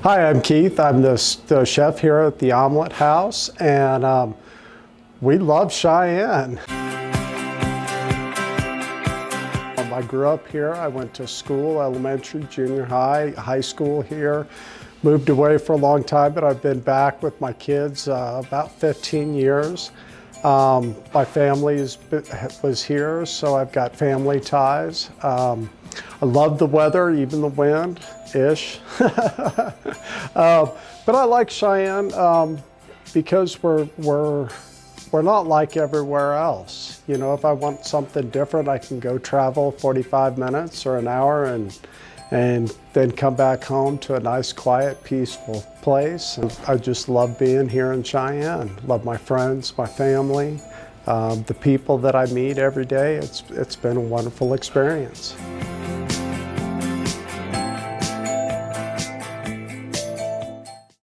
Hi, I'm Keith. I'm the chef here at the Omelette House, and we love Cheyenne. I grew up here. I went to school, elementary, junior high, high school here. Moved away for a long time, but I've been back with my kids about 15 years. My family was here, so I've got family ties. I love the weather, even the wind-ish. But I like Cheyenne because we're not like everywhere else. You know, if I want something different, I can go travel 45 minutes or an hour and then come back home to a nice, quiet, peaceful place. And I just love being here in Cheyenne. Love my friends, my family, the people that I meet every day. It's been a wonderful experience.